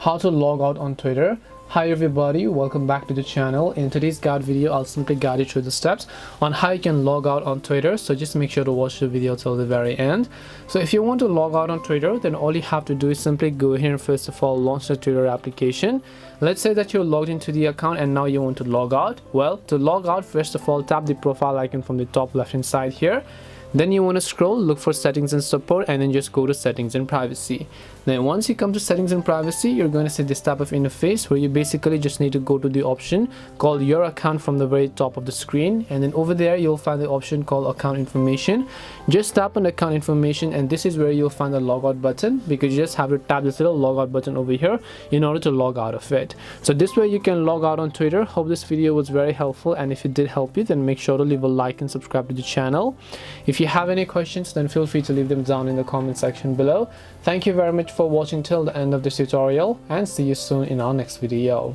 how to log out on Twitter. Hi everybody, welcome back to the channel. In today's guide video, I'll simply guide you through the steps on how you can log out on Twitter. So just make sure to watch the video till the very end. So if you want to log out on Twitter, then all you have to do is simply go here and first of all launch the Twitter application. Let's say that you're logged into the account and now you want to log out. Well, to log out, first of all, tap the profile icon from the top left hand side here. Then you want to scroll, look for settings and support, and then just go to settings and privacy. Then once you come to settings and privacy, you're going to see this type of interface where you basically just need to go to the option called your account from the very top of the screen, and then over there you'll find the option called account information. Just tap on account information, and this is where you'll find the logout button, because you just have to tap this little logout button over here in order to log out of it. So this way you can log out on Twitter. Hope this video was very helpful, and if it did help you, then make sure to leave a like and subscribe to the channel. If you have any questions, then feel free to leave them down in the comment section below. Thank you very much for watching till the end of this tutorial, and see you soon in our next video.